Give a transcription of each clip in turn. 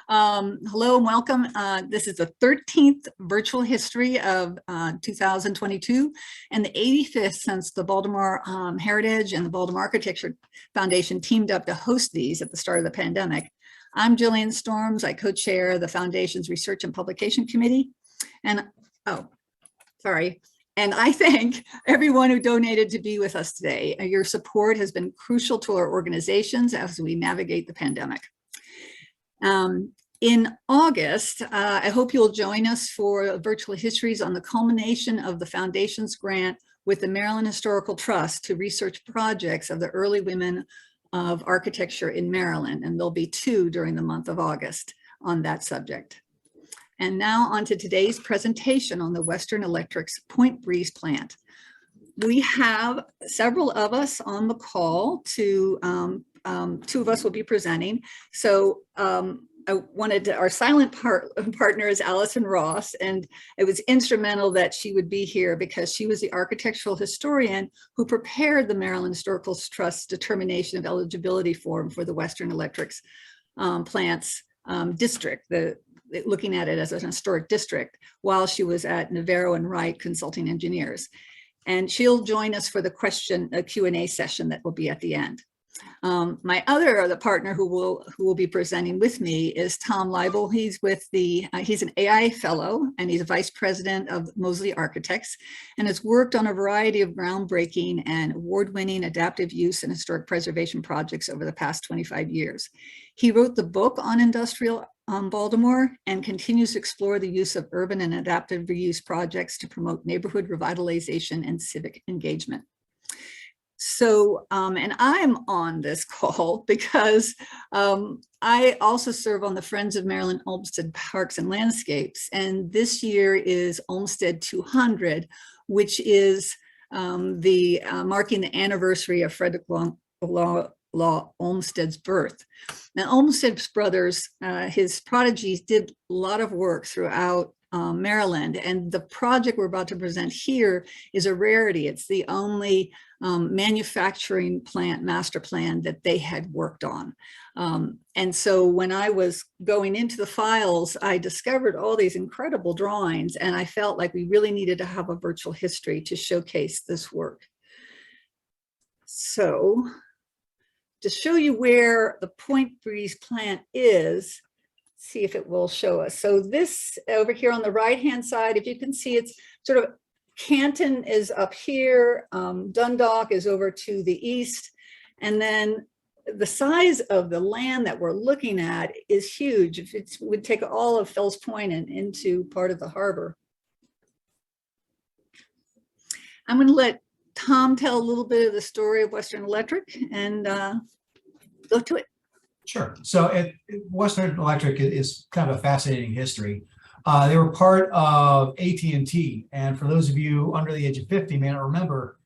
Hello and welcome. This is the 13th virtual history of 2022 and the 85th since the Baltimore Heritage and the Baltimore Architecture Foundation teamed up to host these at the start of the pandemic. I'm Jillian Storms. I co-chair the Foundation's Research and Publication Committee. And And I thank everyone who donated to be with us today. Your support has been crucial to our organizations as we navigate the pandemic. In August, I hope you'll join us for virtual histories on the culmination of the Foundation's grant with the Maryland Historical Trust to research projects of the early women of architecture in Maryland. And there'll be 2 during the month of August on that subject. And now on to today's presentation on the Western Electric's Point Breeze plant. We have several of us on the call to, 2 of us will be presenting. So our silent partner is Allison Ross, and it was instrumental that she would be here because she was the architectural historian who prepared the Maryland Historical Trust's determination of eligibility form for the Western Electric's plant's district, looking at it as an historic district, while she was at Navarro and Wright Consulting Engineers. And she'll join us for the Q&A session that will be at the end. My other partner who will be presenting with me is Tom Leibel. He's he's an AI fellow and he's a vice president of Mosley Architects and has worked on a variety of groundbreaking and award-winning adaptive use and historic preservation projects over the past 25 years. He wrote the book on industrial Baltimore and continues to explore the use of urban and adaptive reuse projects to promote neighborhood revitalization and civic engagement. So, and I'm on this call because I also serve on the Friends of Maryland Olmsted Parks and Landscapes. And this year is Olmsted 200, which is marking the anniversary of Frederick Law Olmsted's birth. Now, Olmsted Brothers, his prodigies, did a lot of work throughout Maryland, and the project we're about to present here is a rarity. It's the only manufacturing plant master plan that they had worked on. And so when I was going into the files, I discovered all these incredible drawings, and I felt like we really needed to have a virtual history to showcase this work. So to show you where the Point Breeze plant is, see if it will show us. So this over here on the right-hand side, if you can see, it's sort of Canton is up here, Dundalk is over to the east, and then the size of the land that we're looking at is huge. It would take all of Fells Point and into part of the harbor. I'm going to let Tom tell a little bit of the story of Western Electric and go to it. Sure. So Western Electric is kind of a fascinating history. They were part of AT&T, and for those of you under the age of 50 may not remember,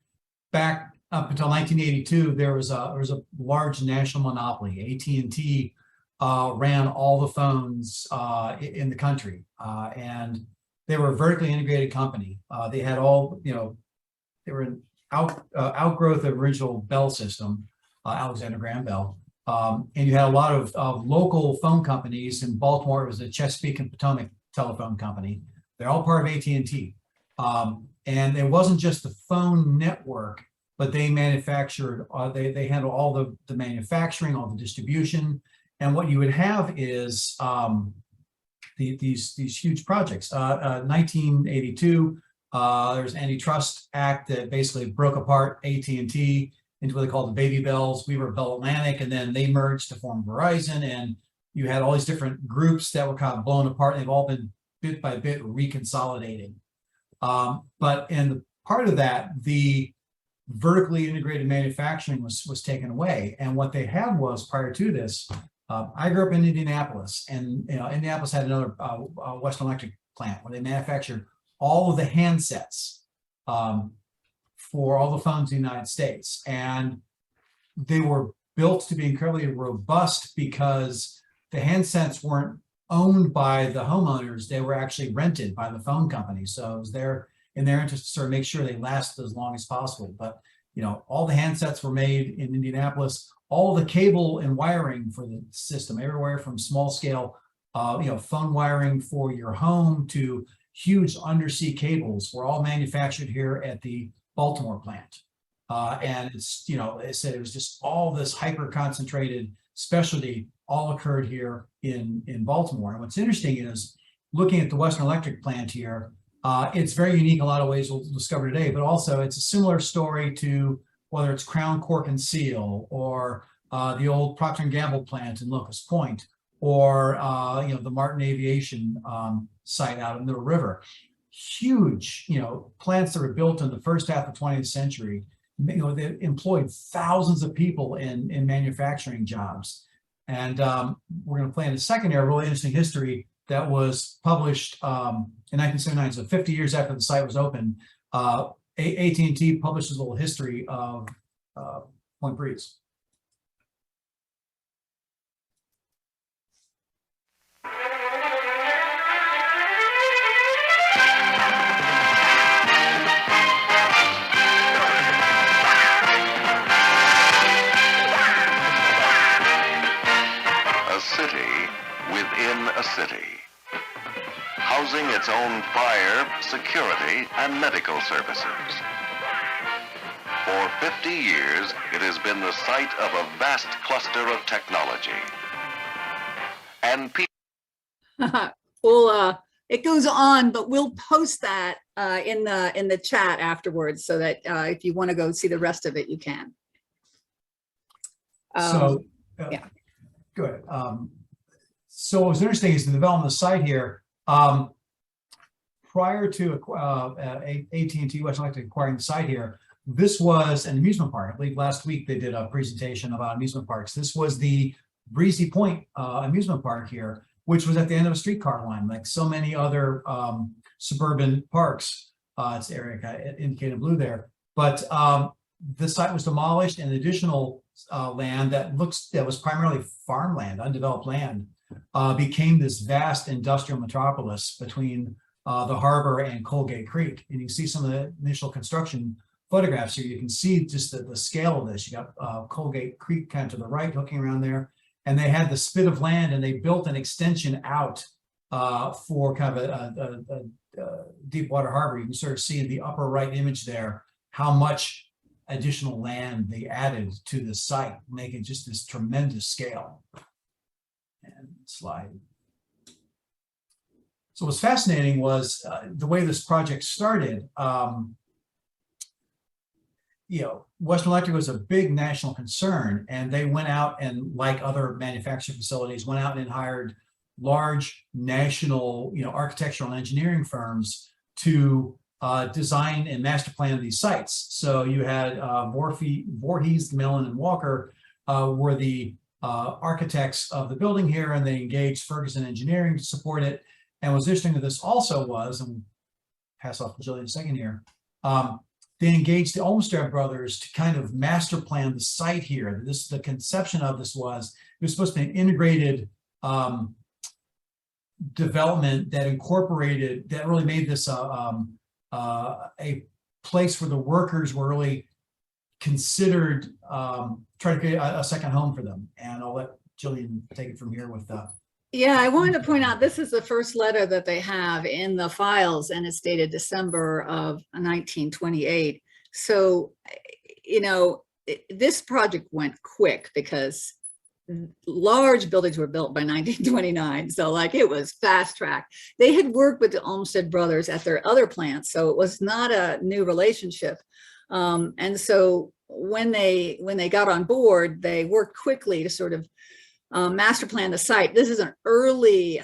back up until 1982, there was a large national monopoly. AT&T ran all the phones in the country, and they were a vertically integrated company. They had all, they were an outgrowth of original Bell system, Alexander Graham Bell. And you had a lot of local phone companies. In Baltimore, it was the Chesapeake and Potomac Telephone Company. They're all part of AT&T. And it wasn't just the phone network, but they manufactured, they handled all the manufacturing, all the distribution. And what you would have is these huge projects. 1982, there's an antitrust act that basically broke apart AT&T into what they called the baby bells. We were Bell Atlantic, and then they merged to form Verizon, and you had all these different groups that were kind of blown apart, and they've all been bit by bit reconsolidated. But in the part of that, the vertically integrated manufacturing was taken away. And what they had was, prior to this, I grew up in Indianapolis, and Indianapolis had another Western Electric plant where they manufactured all of the handsets for all the phones in the United States. And they were built to be incredibly robust because the handsets weren't owned by the homeowners, they were actually rented by the phone company. So it was in their interest to sort of make sure they lasted as long as possible. But all the handsets were made in Indianapolis, all the cable and wiring for the system, everywhere from small scale phone wiring for your home to huge undersea cables were all manufactured here at the Baltimore plant. And it's, it said it was just all this hyper concentrated specialty all occurred here in Baltimore. And what's interesting is looking at the Western Electric plant here, it's very unique in a lot of ways we'll discover today, but also it's a similar story to whether it's Crown Cork and Seal or the old Procter & Gamble plant in Locust Point, or the Martin Aviation site out in the river. Huge, plants that were built in the first half of the 20th century. They employed thousands of people in manufacturing jobs. And we're going to play in a second here a really interesting history that was published in 1979, so 50 years after the site was opened. AT&T publishes a little history of Point Breeze. Within a city, housing its own fire, security, and medical services. For 50 years, it has been the site of a vast cluster of technology. And people... Well, it goes on, but we'll post that in the chat afterwards, so that if you want to go see the rest of it, you can. Yeah. Good. So what was interesting is the development of the site here. Prior to AT&T Western Electric acquiring the site here, this was an amusement park. I believe last week they did a presentation about amusement parks. This was the Breezy Point amusement park here, which was at the end of a streetcar line, like so many other suburban parks. It's the area indicated in blue there. But the site was demolished, and additional land that was primarily farmland, undeveloped land, became this vast industrial metropolis between the harbor and Colgate Creek. And you can see some of the initial construction photographs here. You can see just the scale of this. You got Colgate Creek kind of to the right, looking around there. And they had the spit of land, and they built an extension out for kind of a deep water harbor. You can sort of see in the upper right image there how much additional land they added to the site, making just this tremendous scale. And slide. So what's fascinating was the way this project started. Western Electric was a big national concern, and they went out and, like other manufacturing facilities, went out and hired large national, architectural and engineering firms to design and master plan these sites. So you had Voorhees, Mellon, and Walker were the architects of the building here, and they engaged Ferguson Engineering to support it. And what's interesting to this also was, and we'll pass off to Jillian in a second here, they engaged the Olmsted Brothers to kind of master plan the site here. The conception of this was, it was supposed to be an integrated development that really made this a place where the workers were really considered, try to create a second home for them. And I'll let Jillian take it from here with that. Yeah, I wanted to point out, this is the first letter that they have in the files, and it's dated December of 1928. So, this project went quick because large buildings were built by 1929. So it was fast track. They had worked with the Olmsted Brothers at their other plants, so it was not a new relationship. And so when they got on board, they worked quickly to sort of master plan the site. This is an early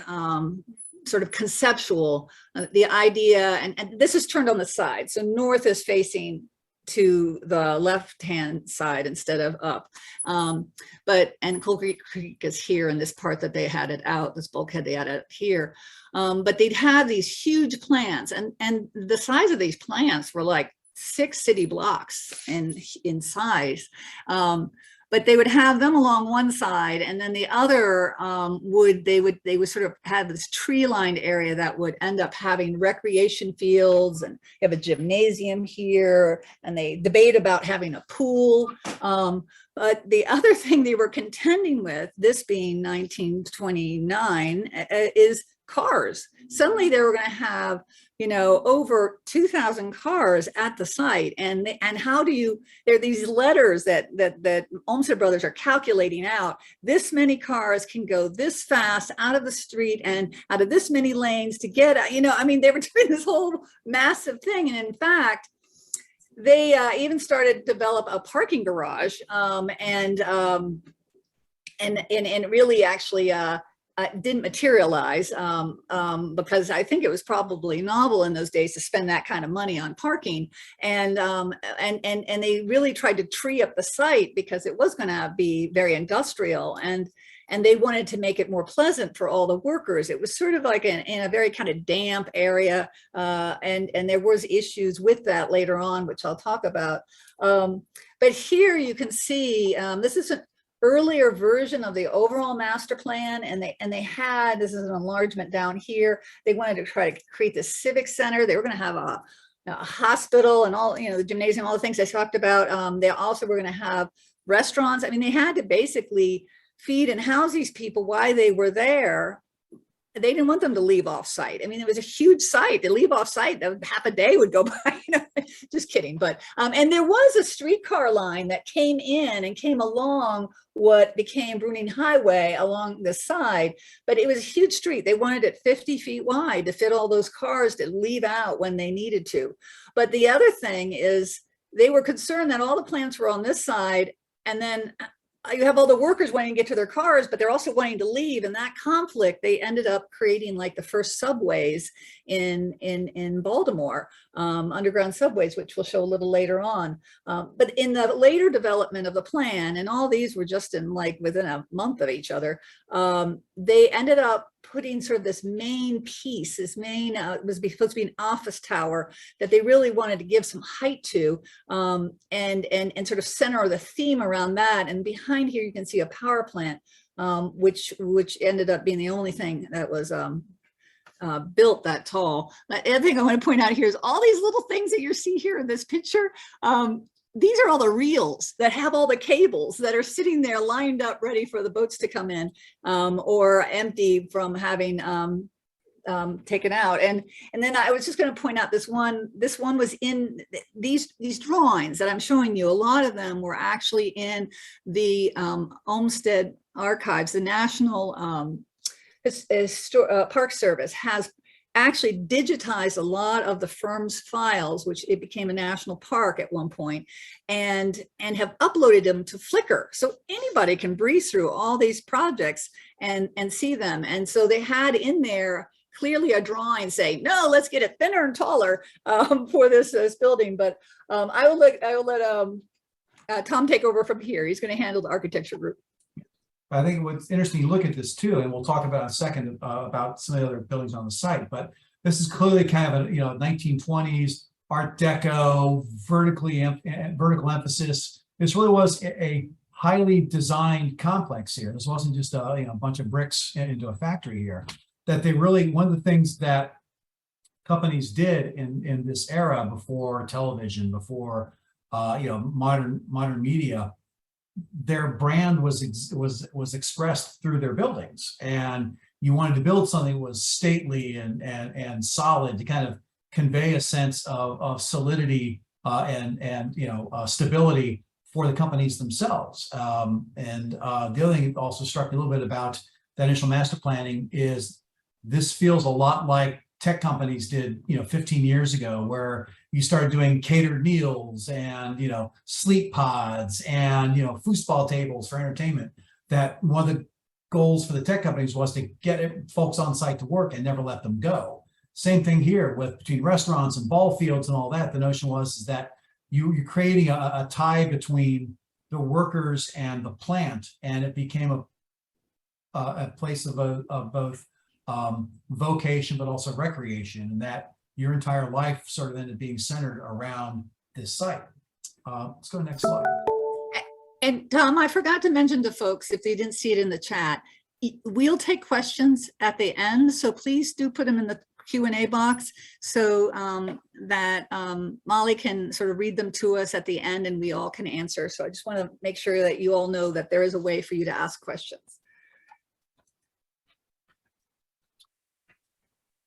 sort of conceptual, the idea, and this is turned on the side. So north is facing to the left-hand side instead of up. And Colgate Creek is here in this part that they had it out, this bulkhead they had it here. But they'd have these huge plants, and the size of these plants were like 6 city blocks in size. But they would have them along one side, and then the other they would sort of have this tree-lined area that would end up having recreation fields, and you have a gymnasium here, and they debate about having a pool. But the other thing they were contending with, this being 1929, is cars. Suddenly they were going to have, you know, over 2,000 cars at the site. And how do you, there are these letters that Olmsted Brothers are calculating out. This many cars can go this fast out of the street and out of this many lanes to get, you know, I mean, they were doing this whole massive thing. And in fact, they even started to develop a parking garage, and really actually didn't materialize, because I think it was probably novel in those days to spend that kind of money on parking, and they really tried to tree up the site because it was going to be very industrial, and they wanted to make it more pleasant for all the workers. It was sort of like in a very kind of damp area, and there was issues with that later on, which I'll talk about. But here you can see, this is an earlier version of the overall master plan, and they had, this is an enlargement down here. They wanted to try to create this civic center. They were going to have a hospital and all, you know, the gymnasium, all the things I talked about. They also were going to have restaurants. I mean, they had to basically feed and house these people while they were there. They didn't want them to leave off site. I mean, it was a huge site. They leave off site, half a day would go by, you know, just kidding. But, and there was a streetcar line that came in and came along what became Bruning Highway along the side, but it was a huge street. They wanted it 50 feet wide to fit all those cars to leave out when they needed to. But the other thing is they were concerned that all the plants were on this side, and then you have all the workers wanting to get to their cars, but they're also wanting to leave. And that conflict, they ended up creating like the first subways in Baltimore, underground subways, which we'll show a little later on. But in the later development of the plan, and all these were just in like within a month of each other, they ended up putting sort of this main piece, this main, it was supposed to be an office tower that they really wanted to give some height to, and sort of center the theme around that. And behind here, you can see a power plant, which ended up being the only thing that was built that tall. The other thing I want to point out here is all these little things that you see here in this picture. These are all the reels that have all the cables that are sitting there lined up ready for the boats to come in, or empty from having taken out. And then I was just going to point out this one was in these drawings that I'm showing you. A lot of them were actually in the Olmsted archives. The National Park Service has actually digitized a lot of the firm's files, which it became a national park at one point, and have uploaded them to Flickr. So anybody can breeze through all these projects and see them. And so they had in there clearly a drawing saying, no, let's get it thinner and taller for this building. But I will let Tom take over from here. He's going to handle the architecture group. I think what's interesting, you look at this too, and we'll talk about in a second about some of the other buildings on the site, but this is clearly kind of a 1920s Art Deco, vertical emphasis. This really was a highly designed complex here. This wasn't just a bunch of bricks into a factory here. That they really, one of the things that companies did in this era before television, before modern media, their brand was expressed through their buildings, and you wanted to build something that was stately and solid to kind of convey a sense of solidity and stability for the companies themselves. And the other thing that also struck me a little bit about that initial master planning is this feels a lot like tech companies did 15 years ago, where you started doing catered meals and sleep pods and foosball tables for entertainment. That one of the goals for the tech companies was to get folks on site to work and never let them go. Same thing here with between restaurants and ball fields and all that. The notion was that you're creating a tie between the workers and the plant, and it became a place of both vocation but also recreation, and that your entire life sort of ended being centered around this site. Let's go to the next slide. And Tom, I forgot to mention to folks, if they didn't see it in the chat, we'll take questions at the end, so please do put them in the Q&A box so that Molly can sort of read them to us at the end and we all can answer. So I just want to make sure that you all know that there is a way for you to ask questions.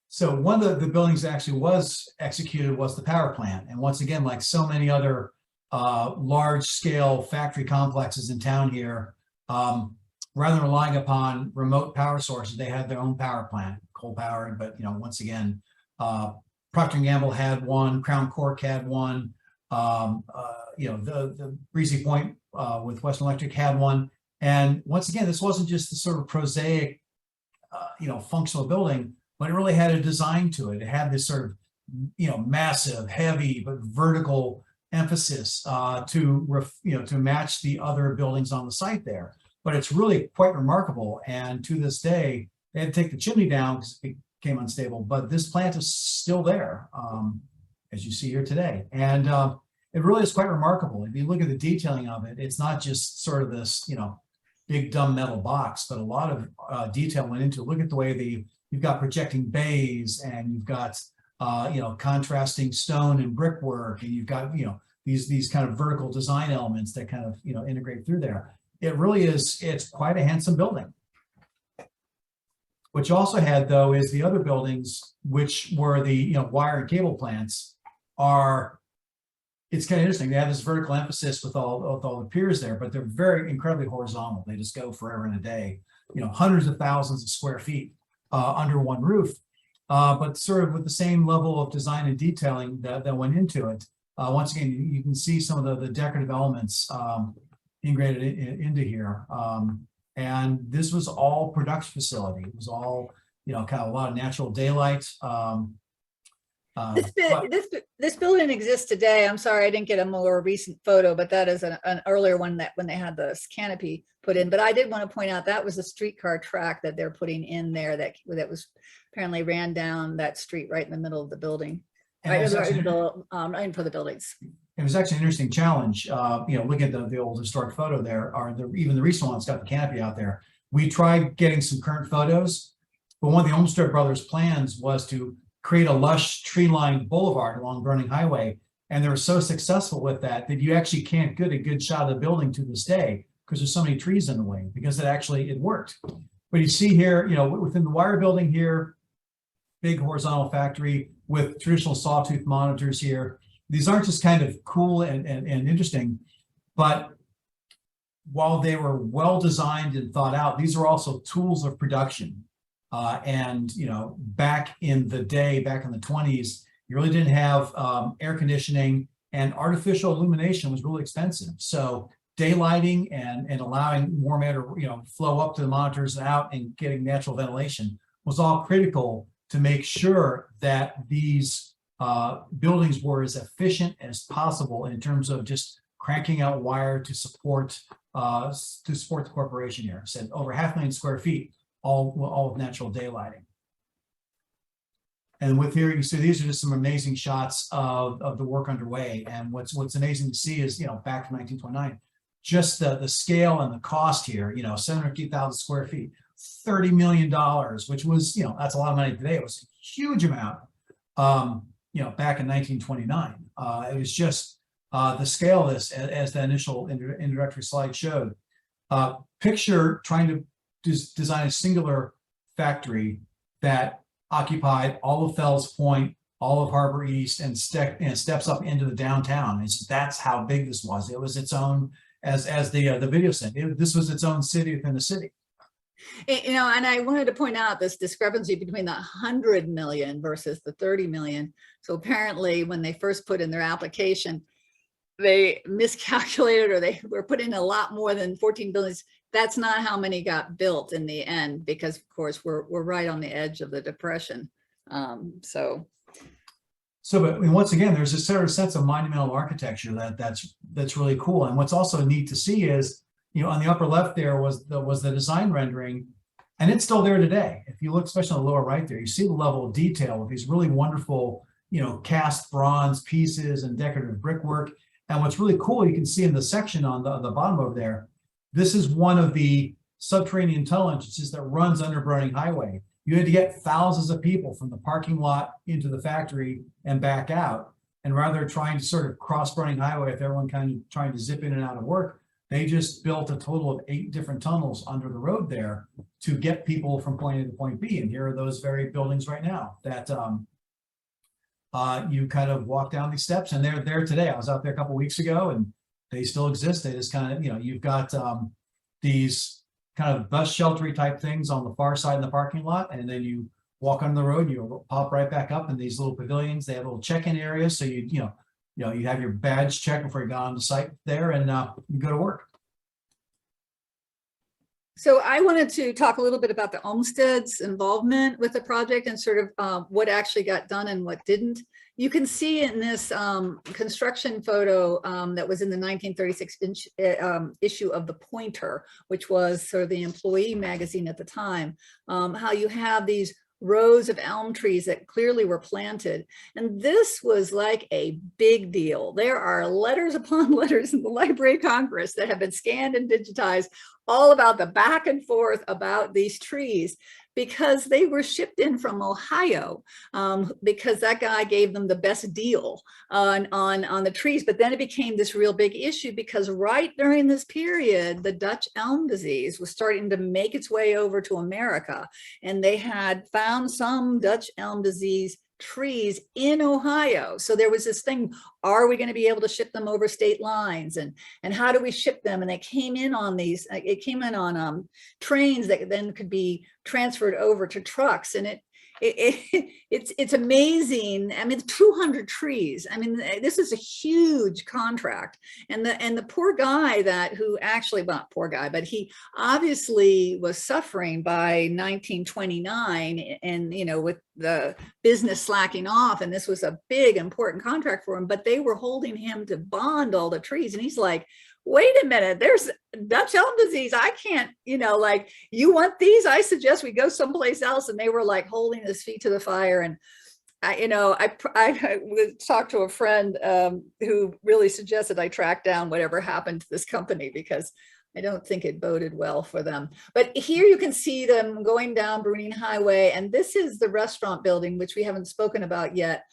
So one of the buildings that actually was executed was the power plant. And once again, like so many other large scale factory complexes in town here, rather than relying upon remote power sources, they had their own power plant, coal powered. But, once again, Procter & Gamble had one, Crown Cork had one, the Breezy Point with Western Electric had one. And once again, this wasn't just the sort of prosaic, functional building, but it really had a design to it. It had this sort of, massive, heavy, but vertical emphasis to match the other buildings on the site there. But it's really quite remarkable. And to this day, they had to take the chimney down because it became unstable. But this plant is still there, as you see here today. And it really is quite remarkable. If you look at the detailing of it, it's not just sort of this, big dumb metal box, but a lot of detail went into it. Look at the way you've got projecting bays, and you've got contrasting stone and brickwork, and you've got these kind of vertical design elements that kind of integrate through there. It really is, it's quite a handsome building. What you also had though is the other buildings, which were the wire and cable plants, it's kind of interesting. They have this vertical emphasis with all the piers there, but they're very incredibly horizontal. They just go forever and a day, hundreds of thousands of square feet under one roof, but sort of with the same level of design and detailing that went into it. Once again, you can see some of the decorative elements integrated into here. And this was all production facility. It was all, kind of a lot of natural daylight. This building exists today. I'm sorry, I didn't get a more recent photo, but that is an earlier one that when they had the canopy put in. But I did want to point out that was a streetcar track that they're putting in there that was apparently ran down that street right in the middle of the building, right in for the buildings. It was actually an interesting challenge. Look at the old historic photo there, or even the recent one's got the canopy out there. We tried getting some current photos, but one of the Olmsted Brothers' plans was to create a lush tree-lined boulevard along Burning Highway. And they were so successful with that you actually can't get a good shot of the building to this day because there's so many trees in the way, because it worked. But you see here, within the wire building here, big horizontal factory with traditional sawtooth monitors here. These aren't just kind of cool and interesting, but while they were well designed and thought out, these are also tools of production. Back in the day, back in the 20s, you really didn't have air conditioning, and artificial illumination was really expensive. So daylighting and allowing warm air to flow up to the monitors and out and getting natural ventilation was all critical to make sure that these buildings were as efficient as possible in terms of just cranking out wire to support the corporation here. Said over 500,000 square feet, all of natural daylighting. And with here, you see these are just some amazing shots of the work underway. And what's amazing to see is back from 1929, just the scale and the cost here. 750,000 square feet, $30 million, which was that's a lot of money today. It was a huge amount. Back in 1929, it was just the scale of this, as the initial introductory slide showed. Picture trying to design a singular factory that occupied all of Fells Point, all of Harbor East, and steps up into the downtown. That's how big this was. It was its own, as the video said, this was its own city within the city. And I wanted to point out this discrepancy between the 100 million versus the 30 million. So apparently when they first put in their application, they miscalculated, or they were putting a lot more than 14 buildings. That's not how many got built in the end, because of course we're right on the edge of the Depression. But once again, there's a sort of sense of monumental architecture that's really cool. And what's also neat to see is, on the upper left there was the design rendering, and it's still there today. If you look, especially on the lower right there, you see the level of detail with these really wonderful, cast bronze pieces and decorative brickwork. And what's really cool, you can see in the section on the bottom over there, this is one of the subterranean tunnel entrances that runs under Burning Highway. you had to get thousands of people from the parking lot into the factory and back out. And rather trying to sort of cross running highway with everyone kind of trying to zip in and out of work, they just built a total of 8 different tunnels under the road there to get people from point A to point B. And here are those very buildings right now that you kind of walk down these steps, and they're there today. I was out there a couple of weeks ago, and they still exist. They just kind of, you know, you've got these kind of bus sheltery type things on the far side in the parking lot, and then you walk on the road, you pop right back up in these little pavilions. They have little check-in areas, so you have your badge check before you go on the site there, and you go to work. So I wanted to talk a little bit about the Olmsted's involvement with the project and sort of what actually got done and what didn't. You can see in this construction photo that was in the 1936 issue of The Pointer, which was sort of the employee magazine at the time, how you have these rows of elm trees that clearly were planted. And this was like a big deal. There are letters upon letters in the Library of Congress that have been scanned and digitized all about the back and forth about these trees, because they were shipped in from Ohio, because that guy gave them the best deal on the trees. But then it became this real big issue, because right during this period, the Dutch elm disease was starting to make its way over to America. And they had found some Dutch elm disease trees in Ohio. So there was this thing, are we going to be able to ship them over state lines, and how do we ship them? And they came in on these, it came in on trains that then could be transferred over to trucks. And it's amazing. I mean, 200 trees. I mean, this is a huge contract. And the poor guy who actually, well, not poor guy, but he obviously was suffering by 1929, and, you know, with the business slacking off, and this was a big important contract for him, but they were holding him to bond all the trees. And he's like, wait a minute, there's Dutch elm disease. I can't, you know, like, you want these? I suggest we go someplace else. And they were like holding his feet to the fire. And I talked to a friend who really suggested I track down whatever happened to this company, because I don't think it boded well for them. But here you can see them going down Bruning Highway. And this is the restaurant building, which we haven't spoken about yet.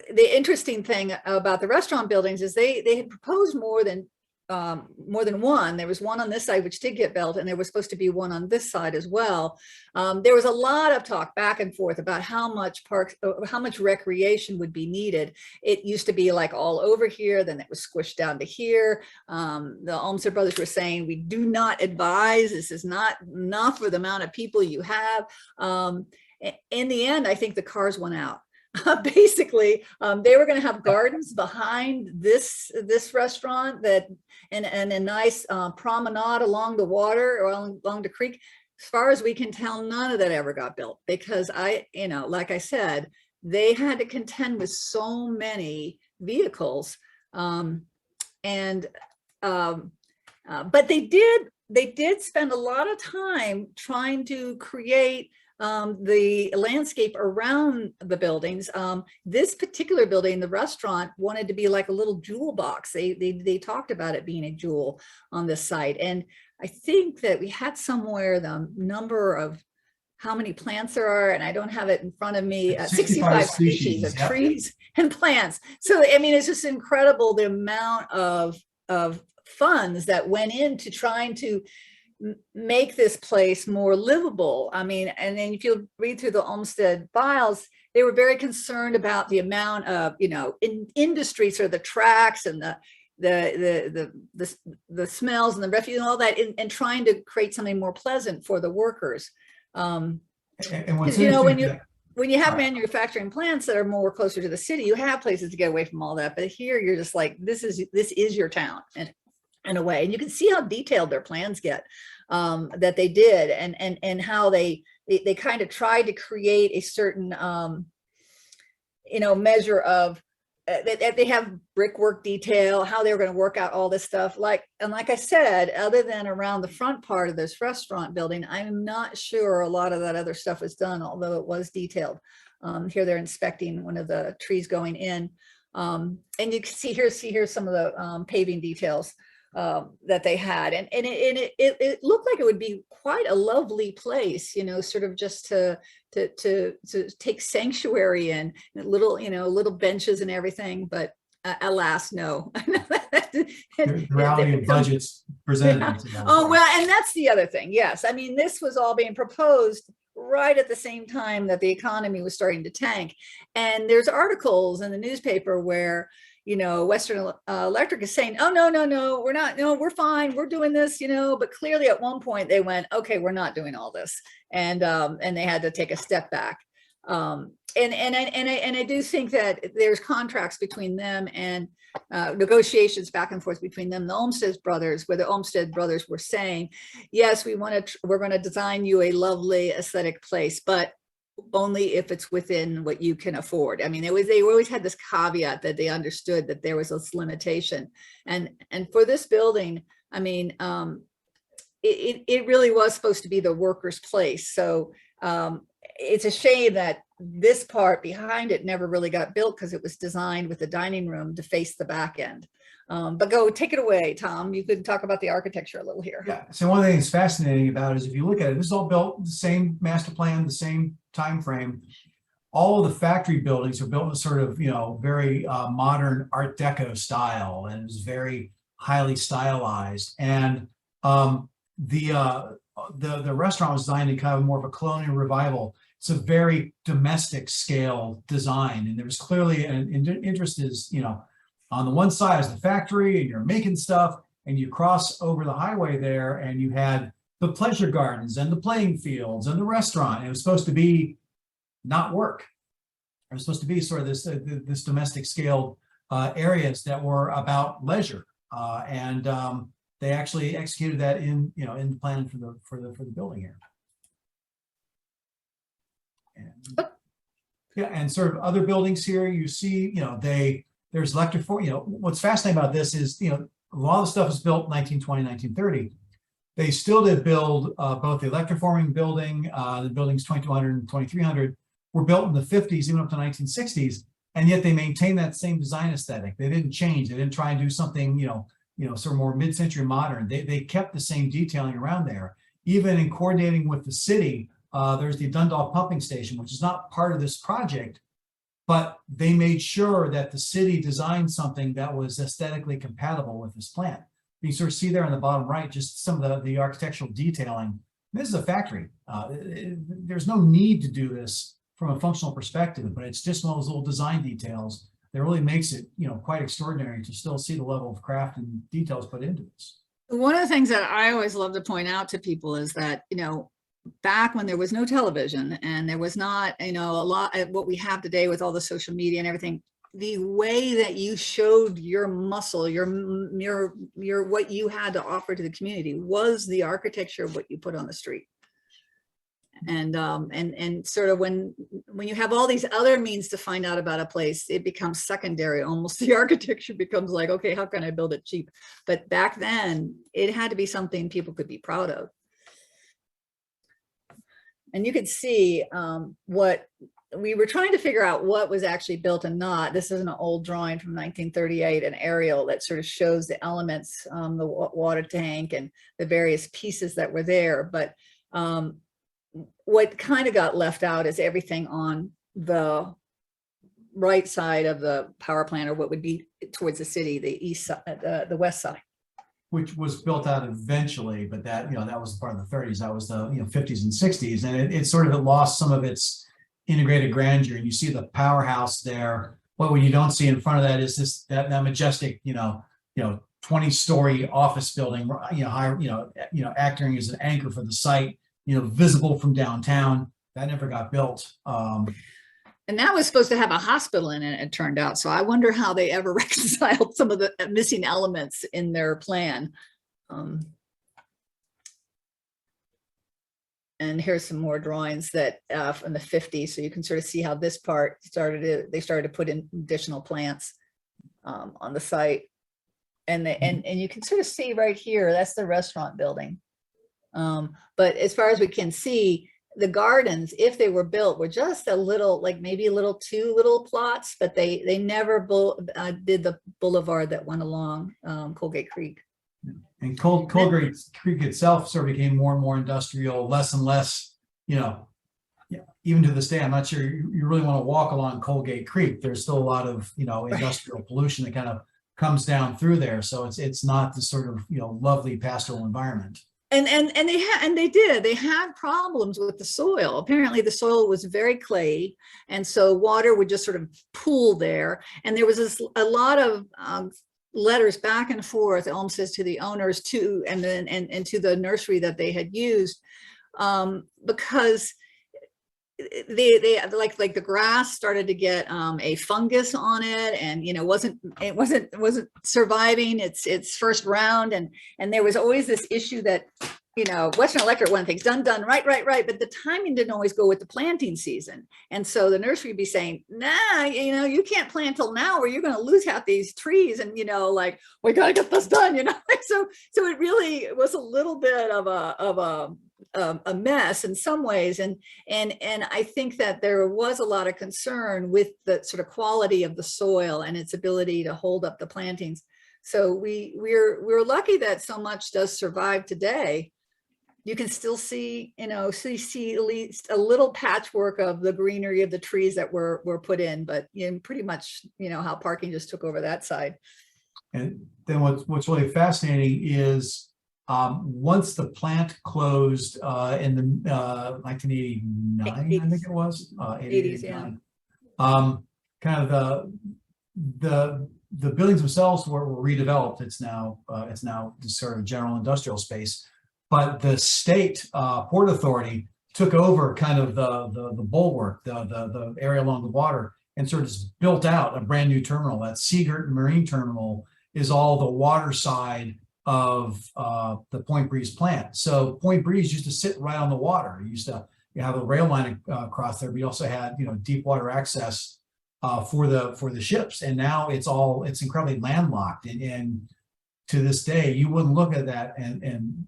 The interesting thing about the restaurant buildings is they had proposed more than one. There was one on this side which did get built, and there was supposed to be one on this side as well. There was a lot of talk back and forth about how much recreation would be needed. It used to be like all over here, then it was squished down to here. The Olmsted Brothers were saying, we do not advise, this is not enough for the amount of people you have. In the end, I think the cars went out. Basically, they were going to have gardens behind this restaurant, and a nice promenade along the water or along the creek. As far as we can tell, none of that ever got built, because like I said, they had to contend with so many vehicles, but they did spend a lot of time trying to create the landscape around the buildings. This particular building, the restaurant, wanted to be like a little jewel box. They talked about it being a jewel on this site. And I think that we had somewhere the number of how many plants there are, and I don't have it in front of me, 65 species of trees and plants. So, I mean, it's just incredible the amount of funds that went into trying to make this place more livable. I mean, and then if you read through the Olmsted files, they were very concerned about the amount of, industry, sort of the tracks and the smells and the refuse and all that, and trying to create something more pleasant for the workers. And what's when you have manufacturing plants that are more closer to the city, you have places to get away from all that. But here you're just like, this is your town. And in a way, and you can see how detailed their plans get, that they did, and how they kind of tried to create a certain measure of that they have brickwork detail, how they were going to work out all this stuff. Like I said, other than around the front part of this restaurant building, I'm not sure a lot of that other stuff was done, although it was detailed. Here they're inspecting one of the trees going in, and you can see here some of the paving details. that they had, and it looked like it would be quite a lovely place, you know, sort of just to take sanctuary in, little, you know, little benches and everything, but alas, no. The reality of budgets presented themselves. Oh, well, and that's the other thing. Yes, I mean, this was all being proposed right at the same time that the economy was starting to tank, and there's articles in the newspaper where, you know, Western Electric is saying, oh, no, we're not, no, we're fine, we're doing this, you know, but clearly at one point they went, okay, we're not doing all this, and they had to take a step back. And I do think that there's contracts between them and negotiations back and forth between them, the Olmsted Brothers, where the Olmsted Brothers were saying, yes, we're going to design you a lovely aesthetic place, but only if it's within what you can afford. I mean, they always had this caveat that they understood that there was this limitation, and for this building, I mean, it really was supposed to be the workers' place. So it's a shame that this part behind it never really got built, because it was designed with the dining room to face the back end. But go, take it away, Tom. You could talk about the architecture a little here. Yeah. So one thing that's fascinating about it is, if you look at it, this is all built the same master plan, the same time frame. All of the factory buildings are built in a sort of, you know, very modern Art Deco style, and it's very highly stylized. And the restaurant was designed in kind of more of a colonial revival. It's a very domestic scale design, and there's clearly an interest is, you know, on the one side is the factory, and you're making stuff, and you cross over the highway there, and you had the pleasure gardens and the playing fields and the restaurant. It was supposed to be not work. It was supposed to be sort of this domestic scale areas that were about leisure, and they actually executed that in, you know, in the plan for the building here. And, yeah, and sort of other buildings here, you see, you know, there's electric, you know, what's fascinating about this is, you know, a lot of the stuff was built 1920, 1930. They still did build both the electroforming building, the buildings 2200 and 2300 were built in the 50s, even up to 1960s, and yet they maintained that same design aesthetic. They didn't change. They didn't try and do something, you know, sort of more mid-century modern. They kept the same detailing around there. Even in coordinating with the city, there's the Dundalk pumping station, which is not part of this project, but they made sure that the city designed something that was aesthetically compatible with this plant. You sort of see there on the bottom right, just some of the architectural detailing. This is a factory. There's no need to do this from a functional perspective, but it's just one of those little design details that really makes it, you know, quite extraordinary to still see the level of craft and details put into this. One of the things that I always love to point out to people is that, you know, back when there was no television and there was not, you know, a lot of what we have today with all the social media and everything, the way that you showed your muscle, your what you had to offer to the community was the architecture of what you put on the street. And sort of when you have all these other means to find out about a place, it becomes secondary. Almost the architecture becomes like, okay, how can I build it cheap? But back then it had to be something people could be proud of. And you could see what we were trying to figure out, what was actually built and not. This is an old drawing from 1938, an aerial that sort of shows the elements, the water tank and the various pieces that were there. But what kind of got left out is everything on the right side of the power plant, or what would be towards the city, the east side, the west side. Which was built out eventually, but that, you know, that was part of the 30s. That was the, you know, 50s and 60s, and it sort of lost some of its integrated grandeur. And you see the powerhouse there. What you don't see in front of that is this that majestic, you know, 20-story office building, you know, high, you know, acting as an anchor for the site, you know, visible from downtown. That never got built. And that was supposed to have a hospital in it, it turned out. So I wonder how they ever reconciled some of the missing elements in their plan. And here's some more drawings that from the 50s. So you can sort of see how this part they started to put in additional plants on the site. And you can sort of see right here, that's the restaurant building. But as far as we can see, the gardens, if they were built, were just a little, like maybe a little too little plots, but they never did the boulevard that went along Colgate Creek. And Coldgate Creek itself sort of became more and more industrial, less and less, even to this day, I'm not sure you really want to walk along Coldgate Creek. There's still a lot of, industrial pollution that kind of comes down through there. So it's not the sort of, lovely pastoral environment. And they had problems with the soil. Apparently the soil was very clayey, and so water would just sort of pool there. And there was a lot of letters back and forth, Olmsted to the owners and to the nursery that they had used, because they like the grass started to get a fungus on it, and it wasn't surviving its first round, and there was always this issue that Western Electric wanted things done right, but the timing didn't always go with the planting season, and so the nursery would be saying, nah, you can't plant till now or you're going to lose half these trees, and like, we gotta get this done, so it really was a little bit of a mess in some ways, and I think that there was a lot of concern with the sort of quality of the soil and its ability to hold up the plantings. So we're lucky that so much does survive today. You can still see see at least a little patchwork of the greenery of the trees that were put in, but pretty much how parking just took over that side. And then what's really fascinating is once the plant closed in the 1989, 80s. I think it was 80s, yeah. Kind of the buildings themselves were redeveloped. It's now just sort of general industrial space, but the state port authority took over kind of the bulwark, the area along the water, and sort of just built out a brand new terminal. That Seagirt Marine Terminal is all the water side of the Point Breeze plant. So Point Breeze used to sit right on the water. You used to have a rail line across there, but you also had deep water access for the ships. And now it's incredibly landlocked. And to this day, you wouldn't look at that and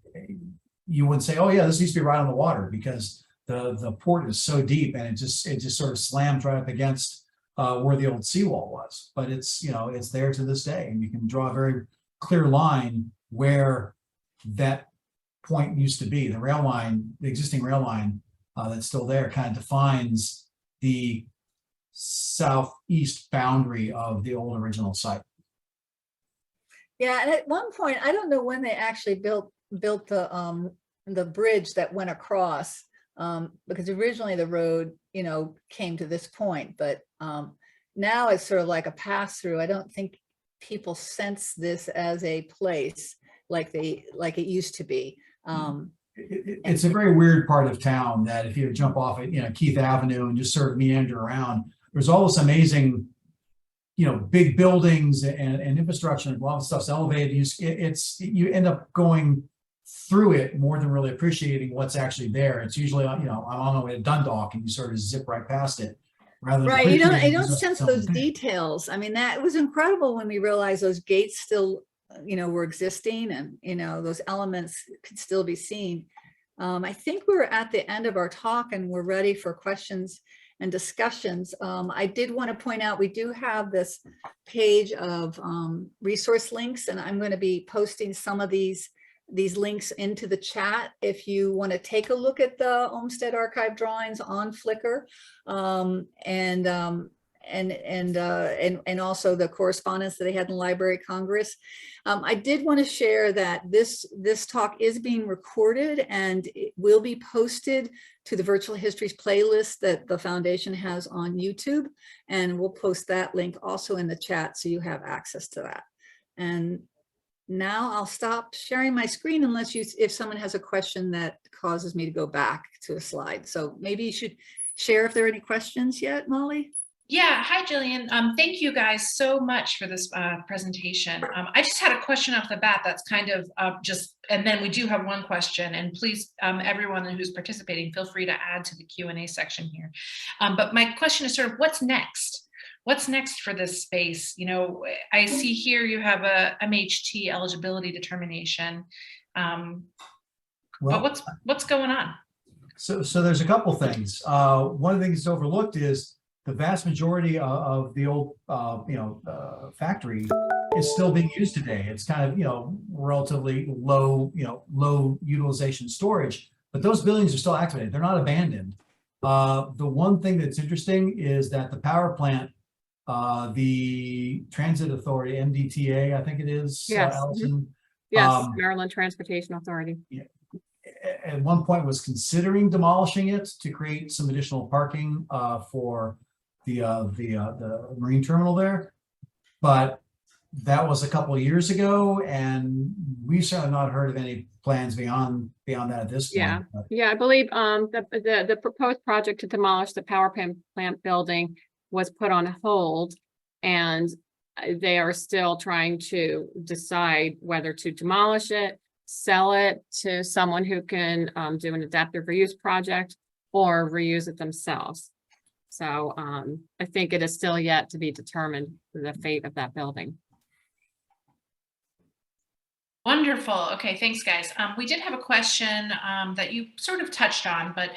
you wouldn't say, oh yeah, this needs to be right on the water, because the port is so deep, and it just sort of slams right up against where the old seawall was. But it's there to this day, and you can draw a very clear line where that point used to be. The existing rail line that's still there kind of defines the southeast boundary of the old original site. Yeah, and at one point, I don't know when they actually built the bridge that went across, because originally the road came to this point, but now it's sort of like a pass through. I don't think people sense this as a place like it used to be. It's a very weird part of town that if you jump off at Keith Avenue and just sort of meander around, there's all this amazing big buildings and infrastructure, and a lot of stuff's elevated. You end up going through it more than really appreciating what's actually there. It's usually I'm on my way to Dundalk, and you sort of zip right past it. Right, you don't sense those details. I mean, that was incredible when we realized those gates still were existing, and those elements could still be seen. I think we're at the end of our talk, and we're ready for questions and discussions. I did want to point out we do have this page of resource links, and I'm going to be posting some of these links into the chat if you want to take a look at the Olmsted archive drawings on Flickr, and also the correspondence that they had in the Library of Congress. I did want to share that this talk is being recorded, and it will be posted to the Virtual Histories playlist that the foundation has on YouTube, and we'll post that link also in the chat so you have access to that. And now I'll stop sharing my screen unless if someone has a question that causes me to go back to a slide. So maybe you should share if there are any questions yet, Molly. Yeah, hi, Jillian. Thank you guys so much for this presentation. I just had a question off the bat that's kind of and then we do have one question, and please, everyone who's participating, feel free to add to the Q&A section here. But my question is sort of what's next? What's next for this space? I see here you have a MHT eligibility determination. But what's going on? So there's a couple things. One of the things that's overlooked is the vast majority of the old factory is still being used today. It's kind of, relatively low, low utilization storage, but those buildings are still activated. They're not abandoned. The one thing that's interesting is that the power plant, the Transit Authority, MDTA, I think it is, Yes. Allison. Yes, Maryland Transportation Authority. At one point was considering demolishing it to create some additional parking for the marine terminal there. But that was a couple of years ago, and we've certainly not heard of any plans beyond that at this point. Yeah. But Yeah, I believe the proposed project to demolish the power plant building was put on hold, and they are still trying to decide whether to demolish it, sell it to someone who can do an adaptive reuse project, or reuse it themselves. So I think it is still yet to be determined the fate of that building. Wonderful. Okay, thanks, guys. We did have a question that you sort of touched on, but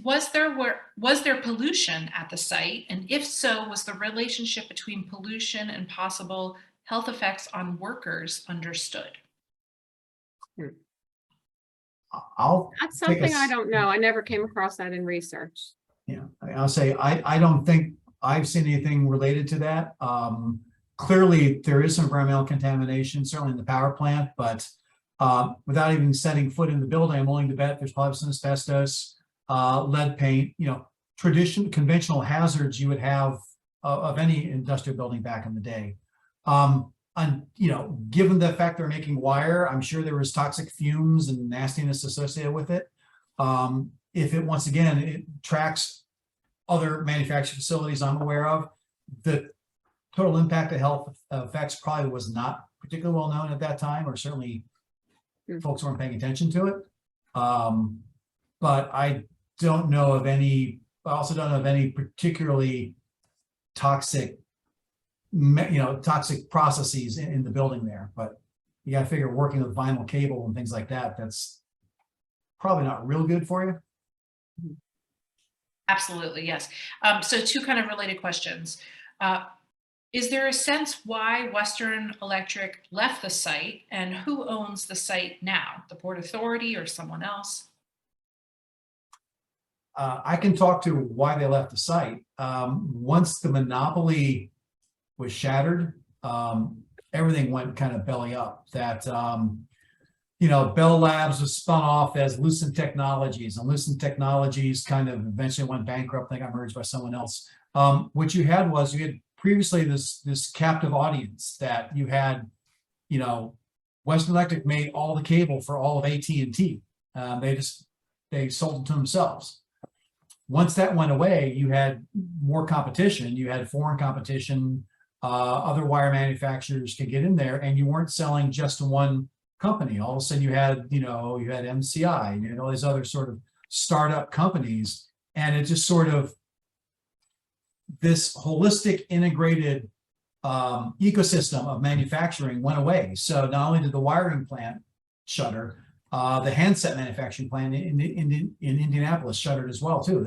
was there pollution at the site, and if so, was the relationship between pollution and possible health effects on workers understood? That's something I don't know. I never came across that in research. Yeah, I'll say I don't think I've seen anything related to that. Clearly, there is some environmental contamination, certainly in the power plant, but without even setting foot in the building, I'm willing to bet there's probably some asbestos, lead paint, conventional hazards you would have of any industrial building back in the day. And given the fact they're making wire, I'm sure there was toxic fumes and nastiness associated with it. If it, once again, it tracks other manufacturing facilities I'm aware of, the total impact of health effects probably was not particularly well known at that time, or certainly folks weren't paying attention to it. But I don't know of any, I also don't know of any particularly toxic, toxic processes in the building there. But you got to figure working with vinyl cable and things like that, that's probably not real good for you. Absolutely, yes. So two kind of related questions. Is there a sense why Western Electric left the site, and who owns the site now? The Port Authority or someone else? I can talk to why they left the site. Once the monopoly was shattered, everything went kind of belly up. That Bell Labs was spun off as Lucent Technologies, and Lucent Technologies kind of eventually went bankrupt. They got merged by someone else. What you had previously this captive audience that you had, Western Electric made all the cable for all of AT&T. They sold it to themselves. Once that went away, you had more competition. You had foreign competition. Other wire manufacturers could get in there, and you weren't selling just to one company. All of a sudden, you had MCI, and all these other sort of startup companies, and it just sort of this holistic, integrated ecosystem of manufacturing went away. So not only did the wiring plant shutter, the handset manufacturing plant in Indianapolis shuttered as well too.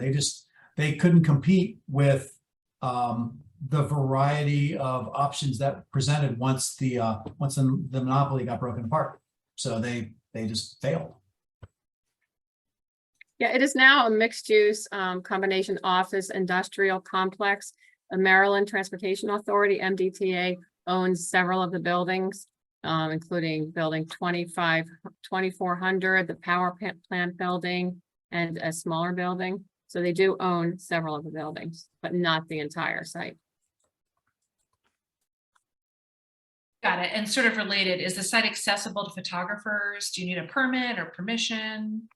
They couldn't compete with the variety of options that presented once the monopoly got broken apart. So they just failed. Yeah, it is now a mixed-use combination office industrial complex. The Maryland Transportation Authority, MDTA, owns several of the buildings, including building 2400, the power plant building, and a smaller building. So they do own several of the buildings, but not the entire site. Got it. And sort of related, is the site accessible to photographers? Do you need a permit or permission?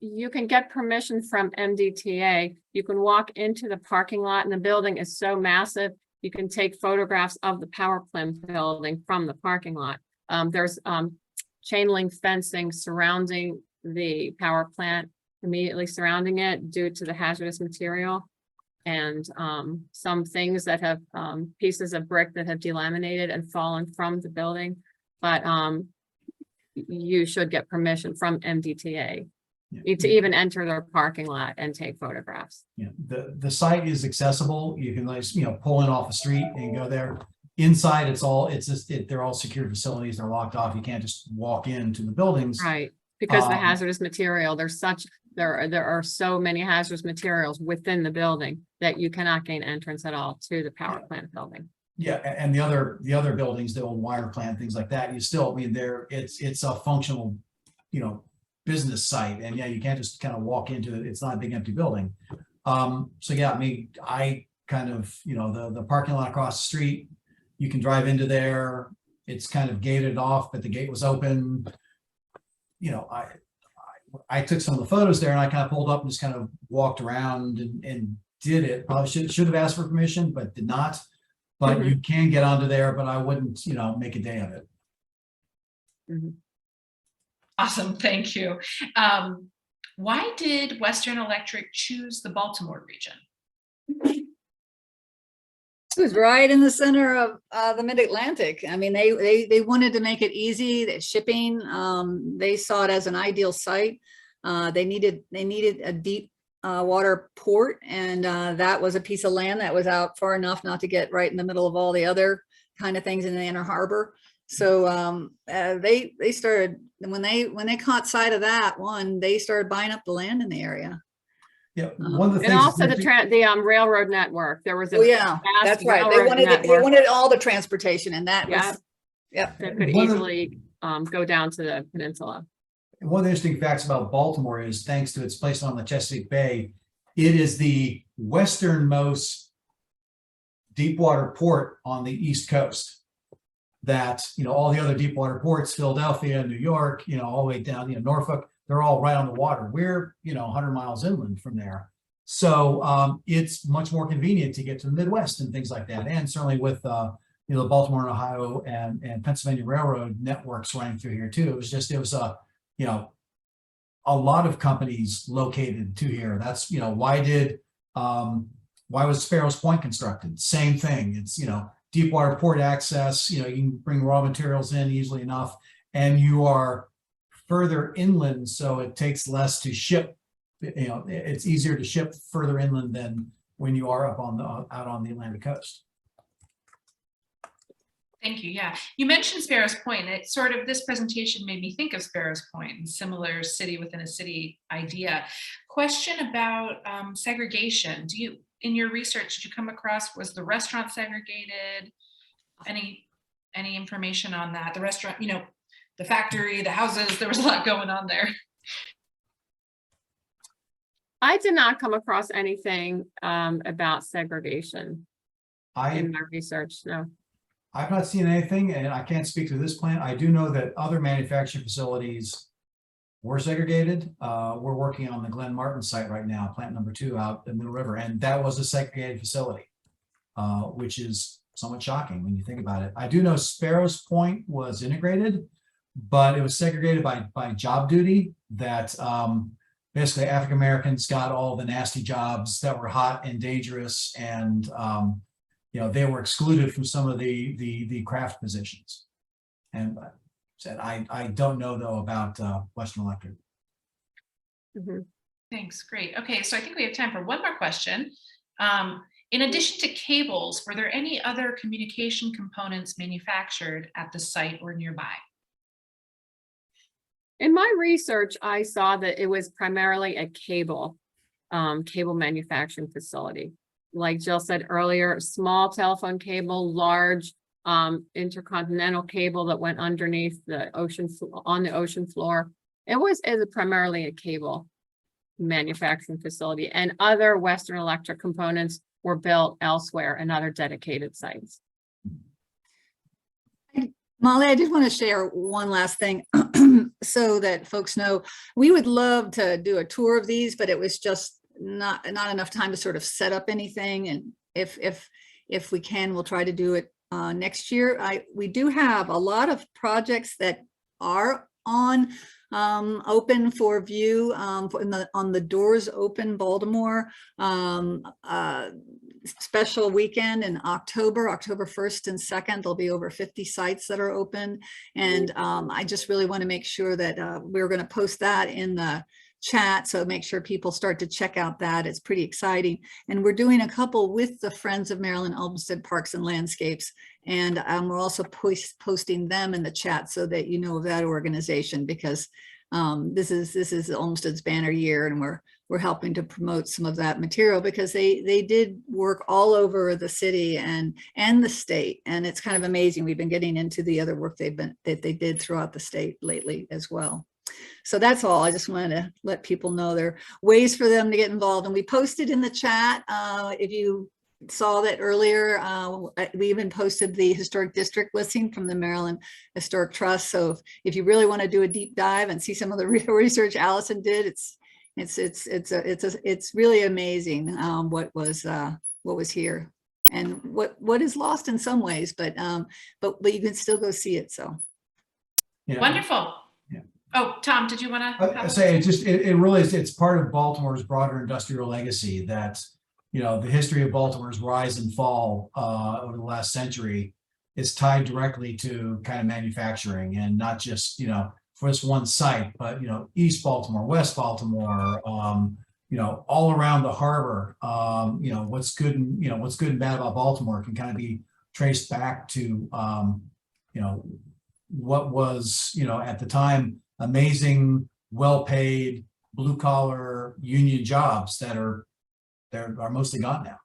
You can get permission from MDTA. You can walk into the parking lot, and the building is so massive, you can take photographs of the power plant building from the parking lot. There's chain link fencing surrounding the power plant, immediately surrounding it due to the hazardous material. And some things that have pieces of brick that have delaminated and fallen from the building. But you should get permission from MDTA To even enter their parking lot and take photographs. Yeah, the site is accessible. You can like, pull in off the street and go there. Inside, they're all secure facilities. They're locked off. You can't just walk into the buildings. Right, because the hazardous material, there are so many hazardous materials within the building that you cannot gain entrance at all to the power plant building. Yeah, and the other buildings, the old wire plant, things like that, you still, it's a functional, business site. And yeah, you can't just kind of walk into it. It's not a big empty building. So yeah, I kind of, the parking lot across the street, you can drive into there. It's kind of gated off, but the gate was open. I took some of the photos there and I kind of pulled up and just kind of walked around and did it. Probably should have asked for permission, but did not. But you can get onto there, but I wouldn't, make a day of it. Awesome, thank you. Why did Western Electric choose the Baltimore region? It was right in the center of the Mid-Atlantic. I mean, they wanted to make it easy, that shipping. They saw it as an ideal site. They needed a deep water port, and that was a piece of land that was out far enough not to get right in the middle of all the other kind of things in the inner harbor. So they started, when they caught sight of that one, they started buying up the land in the area. Yeah, one of the things. And also the railroad network. There was that's right. They wanted all the transportation, and that was that could easily go down to the peninsula. One of the interesting facts about Baltimore is, thanks to its place on the Chesapeake Bay, it is the westernmost deep water port on the East Coast. That, all the other deep water ports, Philadelphia, New York, all the way down, Norfolk, they're all right on the water. We're, 100 miles inland from there. So it's much more convenient to get to the Midwest and things like that. And certainly with, the Baltimore and Ohio and Pennsylvania Railroad networks running through here too. It was a lot of companies located to here. That's, why was Sparrows Point constructed? Same thing. It's, deep water port access, you can bring raw materials in easily enough, and you are further inland, so it takes less to ship. It's easier to ship further inland than when you are out on the Atlantic coast. Thank you. Yeah, you mentioned Sparrows Point. This presentation made me think of Sparrows Point and similar city within a city idea. Question about segregation. In your research, did you come across, was the restaurant segregated? Any information on that? The restaurant, the factory, the houses, there was a lot going on there. I did not come across anything about segregation in my research, no. I've not seen anything, and I can't speak to this plant. I do know that other manufacturing facilities were segregated. We're working on the Glen Martin site right now, plant number 2 out in Middle River, and that was a segregated facility, which is somewhat shocking when you think about it. I do know Sparrows Point was integrated, but it was segregated by job duty. That basically African Americans got all the nasty jobs that were hot and dangerous, and they were excluded from some of the craft positions. And I don't know though about Western Electric. Thanks, great. Okay, so I think we have time for one more question. In addition to cables, were there any other communication components manufactured at the site or nearby? In my research, I saw that it was primarily a cable manufacturing facility. Like Jill said earlier, small telephone cable, large intercontinental cable that went underneath the ocean, on the ocean floor. It was primarily a cable manufacturing facility, and other Western Electric components were built elsewhere in other dedicated sites. Molly, I did want to share one last thing so that folks know. We would love to do a tour of these, but it was just not enough time to sort of set up anything. And if we can, we'll try to do it next year. We do have a lot of projects that are on open for view on the Doors Open Baltimore special weekend in October 1st and 2nd. There'll be over 50 sites that are open, and I just really want to make sure that we're going to post that in the chat. So make sure people start to check out that. It's pretty exciting. And we're doing a couple with the Friends of Maryland Olmsted Parks and Landscapes. And we're also posting them in the chat so that you know of that organization, because this is Olmsted's banner year, and we're helping to promote some of that material, because they did work all over the city and the state, and it's kind of amazing. We've been getting into the other work that they did throughout the state lately as well. So that's all. I just wanted to let people know there are ways for them to get involved, and we posted in the chat. If you saw that earlier, we even posted the historic district listing from the Maryland Historic Trust. So if you really want to do a deep dive and see some of the research Allison did, it's really amazing what was here and what is lost in some ways, but you can still go see it. So Yeah. Wonderful. Yeah. Oh, Tom, did you want to? I say it really is. It's part of Baltimore's broader industrial legacy that, you know, the history of Baltimore's rise and fall over the last century is tied directly to kind of manufacturing, and not just, you know, for this one site, but, you know, East Baltimore, West Baltimore, you know, all around the harbor. You know, what's good and bad about Baltimore can kind of be traced back to, you know, what was, you know, at the time, amazing, well-paid, blue-collar union jobs that are mostly gone now.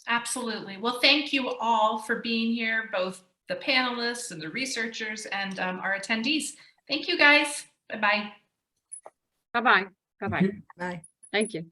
Absolutely. Well, thank you all for being here, both the panelists and the researchers and our attendees. Thank you, guys. Bye-bye. Bye-bye. Bye-bye. bye. Thank you.